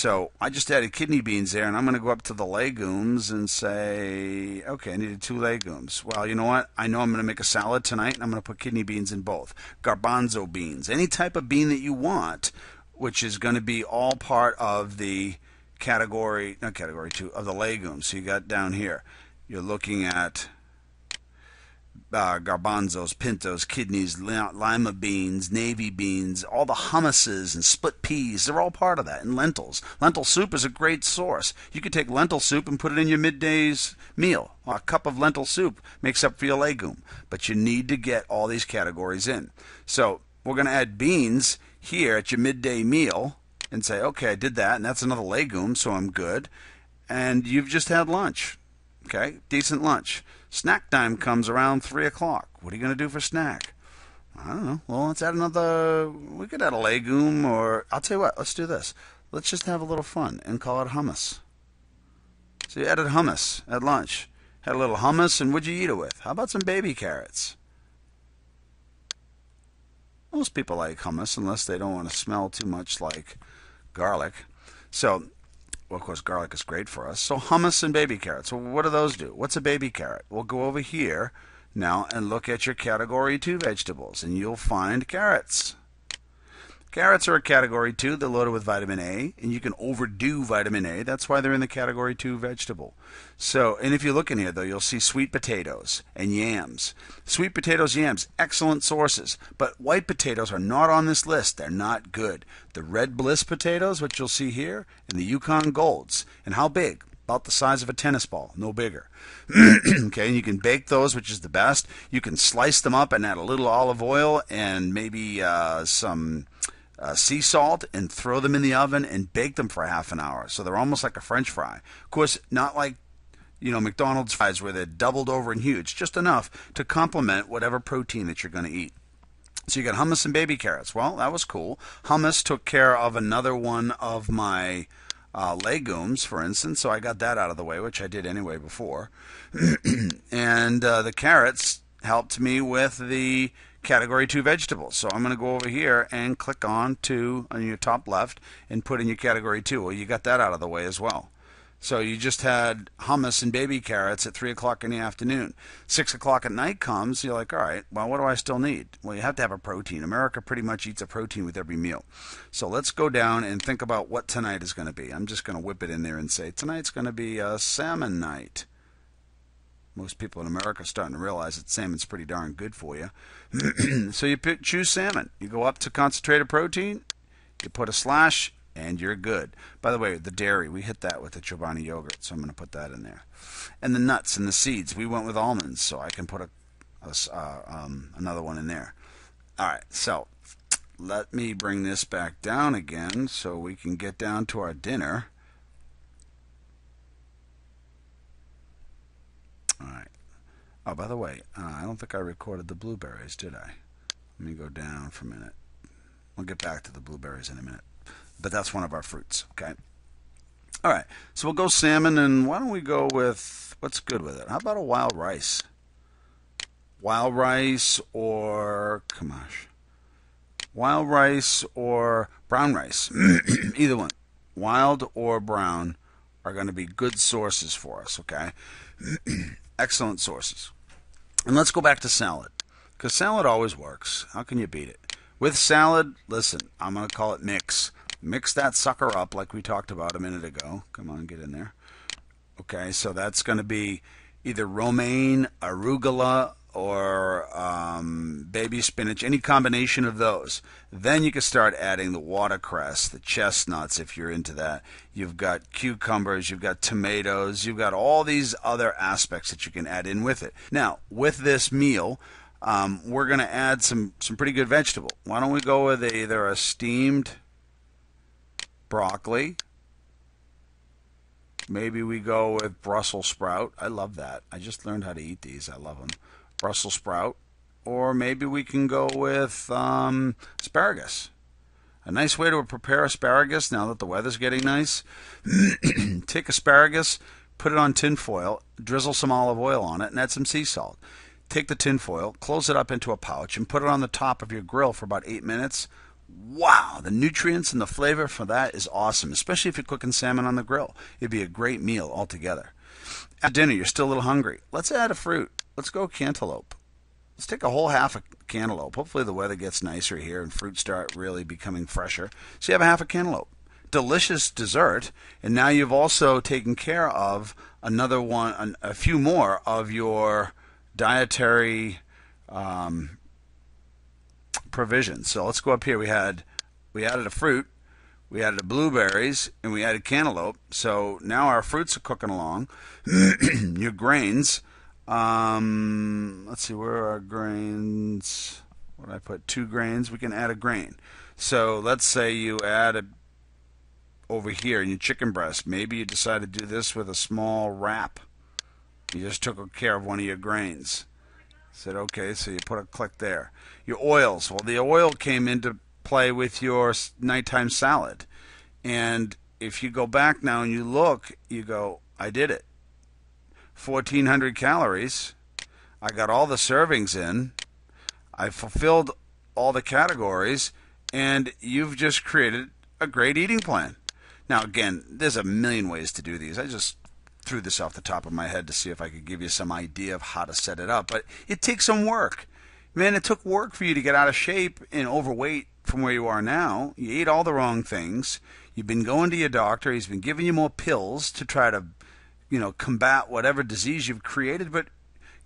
So I just added kidney beans there, and I'm going to go up to the legumes and say, okay, I needed 2 legumes. Well, you know what? I know I'm going to make a salad tonight, and I'm going to put kidney beans in both. Garbanzo beans, any type of bean that you want, which is going to be all part of the category, not category 2, of the legumes. So you got down here, you're looking at garbanzos, pintos, kidneys, lima beans, navy beans, all the hummuses and split peas, they're all part of that. And lentils. Lentil soup is a great source. You could take lentil soup and put it in your midday's meal. A cup of lentil soup makes up for your legume. But you need to get all these categories in. So we're going to add beans here at your midday meal and say, okay, I did that, and that's another legume, so I'm good. And you've just had lunch. Okay, decent lunch. Snack time comes around 3 o'clock. What are you going to do for snack? I don't know. Well, let's add another. We could add a legume, or I'll tell you what. Let's do this. Let's just have a little fun and call it hummus. So you added hummus at lunch. Had a little hummus, and what'd you eat it with? How about some baby carrots? Most people like hummus unless they don't want to smell too much like garlic. So, well, of course, garlic is great for us. So hummus and baby carrots. Well, what do those do? What's a baby carrot? We'll go over here now and look at your category 2 vegetables, and you'll find carrots. Carrots are a category 2. They're loaded with vitamin A, and you can overdo vitamin A. That's why they're in the category 2 vegetable. So, and if you look in here, though, you'll see sweet potatoes and yams. Sweet potatoes, yams, excellent sources. But white potatoes are not on this list. They're not good. The red bliss potatoes, which you'll see here, and the Yukon Golds. And how big? About the size of a tennis ball, no bigger. Okay, and you can bake those, which is the best. You can slice them up and add a little olive oil and maybe some sea salt and throw them in the oven and bake them for half an hour. So they're almost like a French fry. Of course, not like McDonald's fries where they're doubled over and huge, just enough to complement whatever protein that you're going to eat. So you got hummus and baby carrots. Well, that was cool. Hummus took care of another one of my legumes, for instance, so I got that out of the way, which I did anyway before. And the carrots helped me with the category 2 vegetables. So I'm going to go over here and click on your top left and put in your category 2. Well, you got that out of the way as well. So you just had hummus and baby carrots at 3 o'clock in the afternoon. 6 o'clock at night comes, you're like, all right, well, what do I still need? Well, you have to have a protein. America pretty much eats a protein with every meal. So let's go down and think about what tonight is going to be. I'm just going to whip it in there and say, tonight's going to be a salmon night. Most people in America are starting to realize that salmon's pretty darn good for you. So you choose salmon. You go up to concentrated protein, you put a slash, and you're good. By the way, the dairy, we hit that with the Chobani yogurt, so I'm going to put that in there. And the nuts and the seeds, we went with almonds, so I can put another one in there. All right, so let me bring this back down again so we can get down to our dinner. All right. Oh, by the way, I don't think I recorded the blueberries, did I? Let me go down for a minute. We'll get back to the blueberries in a minute. But that's one of our fruits, okay? All right, so we'll go salmon, and why don't we go with, what's good with it? How about a wild rice? Wild rice or, wild rice or brown rice. Either one. Wild or brown are going to be good sources for us, okay? Excellent sources. And let's go back to salad, because salad always works. How can you beat it? With salad, listen, I'm going to call it mix. Mix that sucker up like we talked about a minute ago. Come on, get in there. Okay, so that's going to be either romaine, arugula, or baby spinach, any combination of those. Then you can start adding the watercress, the chestnuts if you're into that. You've got cucumbers, you've got tomatoes, you've got all these other aspects that you can add in with it. Now, with this meal, we're going to add some pretty good vegetable. Why don't we go with either a steamed broccoli. Maybe we go with Brussels sprout. I love that. I just learned how to eat these. I love them. Brussels sprout. Or maybe we can go with asparagus. A nice way to prepare asparagus now that the weather's getting nice. Take asparagus, put it on tin foil, drizzle some olive oil on it, and add some sea salt. Take the tin foil, close it up into a pouch, and put it on the top of your grill for about 8 minutes. Wow, the nutrients and the flavor for that is awesome, especially if you're cooking salmon on the grill. It'd be a great meal altogether. At dinner, you're still a little hungry. Let's add a fruit. Let's go cantaloupe. Let's take a whole half a cantaloupe. Hopefully the weather gets nicer here and fruits start really becoming fresher. So you have a half a cantaloupe. Delicious dessert, and now you've also taken care of another one, a few more of your dietary provisions. So let's go up here. We added a fruit, we added blueberries, and we added cantaloupe. So now our fruits are cooking along. Your grains. Let's see, where are our grains? What did I put? 2 grains. We can add a grain. So let's say you add over here in your chicken breast. Maybe you decide to do this with a small wrap. You just took care of one of your grains. Said okay, so you put a click there. Your oils. Well, the oil came into play with your nighttime salad. And if you go back now and you look, you go, I did it. 1,400 calories. I got all the servings in. I fulfilled all the categories. And you've just created a great eating plan. Now, again, there's a million ways to do these. I just threw this off the top of my head to see if I could give you some idea of how to set it up. But it takes some work. Man, it took work for you to get out of shape and overweight from where you are now. You ate all the wrong things. You've been going to your doctor. He's been giving you more pills to try to, combat whatever disease you've created. But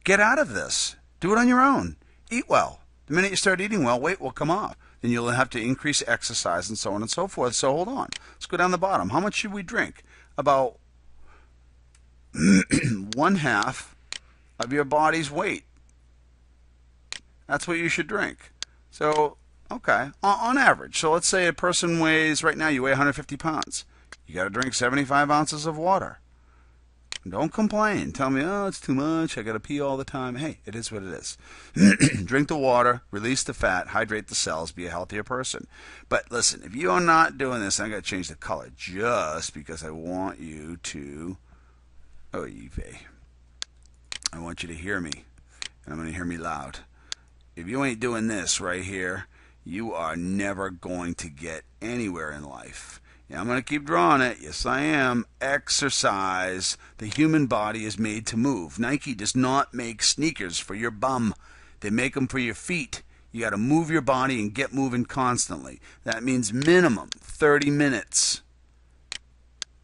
get out of this. Do it on your own. Eat well. The minute you start eating well, weight will come off. Then you'll have to increase exercise and so on and so forth. So hold on. Let's go down the bottom. How much should we drink? About 1/2 of your body's weight. That's what you should drink. So, okay, on average. So let's say a person weighs, right now you weigh 150 pounds. You got to drink 75 ounces of water. Don't complain. Tell me, oh, it's too much. I got to pee all the time. Hey, it is what it is. Drink the water, release the fat, hydrate the cells, be a healthier person. But listen, if you are not doing this, I'm going to change the color just because I want you to, I want you to hear me, and I'm going to hear me loud. If you ain't doing this right here, you are never going to get anywhere in life. Yeah, I'm going to keep drawing it. Yes, I am. Exercise. The human body is made to move. Nike does not make sneakers for your bum. They make them for your feet. You got to move your body and get moving constantly. That means minimum 30 minutes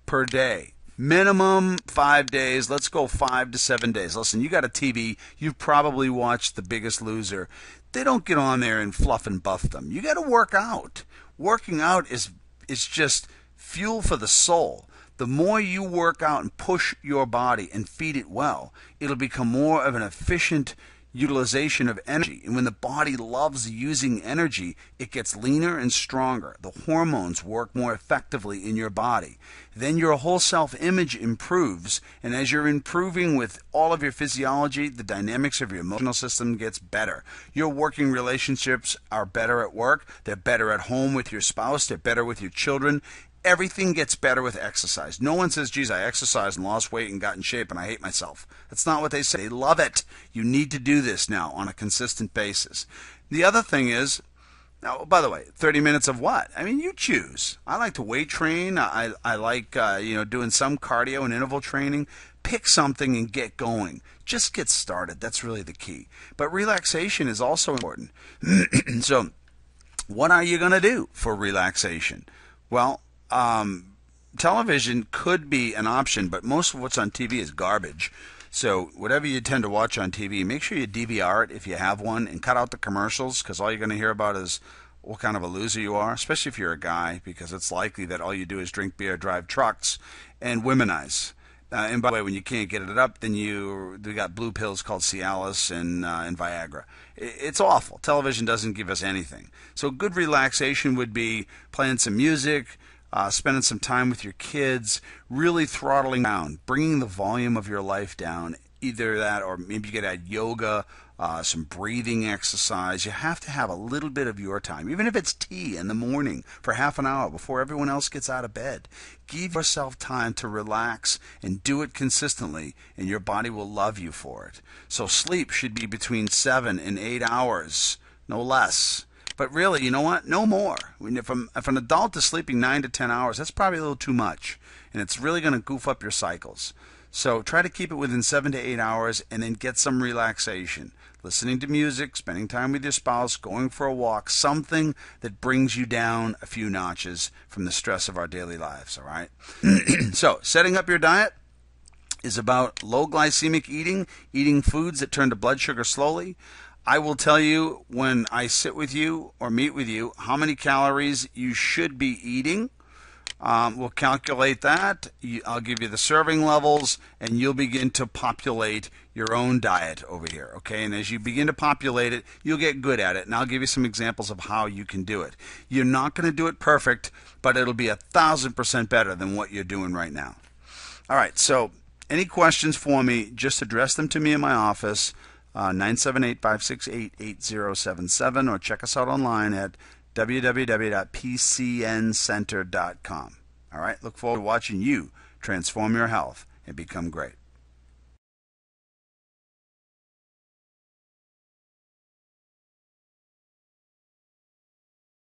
per day. Minimum 5 days. Let's go 5 to 7 days. Listen, you got a TV. You've probably watched The Biggest Loser. They don't get on there and fluff and buff them. You got to work out. Working out is just fuel for the soul. The more you work out and push your body and feed it well, it'll become more of an efficient utilization of energy. And when the body loves using energy, it gets leaner and stronger. The hormones work more effectively in your body. Then your whole self-image improves, and as you're improving with all of your physiology, the dynamics of your emotional system gets better. Your working relationships are better at work. They're better at home with your spouse. They're better with your children. Everything gets better with exercise. No one says, geez, I exercised and lost weight and got in shape and I hate myself. That's not what they say. They love it. You need to do this now on a consistent basis. The other thing is, now, by the way, 30 minutes of what? I mean, you choose. I like to weight train. I like doing some cardio and interval training. Pick something and get going. Just get started. That's really the key. But relaxation is also important. So what are you going to do for relaxation? Well, television could be an option, but most of what's on TV is garbage. So whatever you tend to watch on TV, make sure you DVR it if you have one and cut out the commercials, because all you're going to hear about is what kind of a loser you are, especially if you're a guy, because it's likely that all you do is drink beer, drive trucks, and womanize. And by the way, when you can't get it up, then we got blue pills called Cialis and Viagra. It's awful. Television doesn't give us anything. So good relaxation would be playing some music, spending some time with your kids, really throttling down, bringing the volume of your life down. Either that, or maybe you could add yoga, some breathing exercise. You have to have a little bit of your time, even if it's tea in the morning for half an hour before everyone else gets out of bed. Give yourself time to relax and do it consistently, and your body will love you for it. So sleep should be between 7 and 8 hours, no less. But really, you know what? No more. If an adult is sleeping 9 to 10 hours, that's probably a little too much, and it's really going to goof up your cycles. So try to keep it within 7 to 8 hours, and then get some relaxation. Listening to music, spending time with your spouse, going for a walk, something that brings you down a few notches from the stress of our daily lives, all right? So setting up your diet is about low glycemic eating, eating foods that turn to blood sugar slowly. I will tell you when I sit with you or meet with you how many calories you should be eating. We'll calculate that. I'll give you the serving levels, and you'll begin to populate your own diet over here, okay? And as you begin to populate it, you'll get good at it, and I'll give you some examples of how you can do it. You're not going to do it perfect, but it'll be 1,000% better than what you're doing right now. All right, so any questions for me, just address them to me in my office, 978-568-8077, or check us out online at www.pcncenter.com. All right, look forward to watching you transform your health and become great.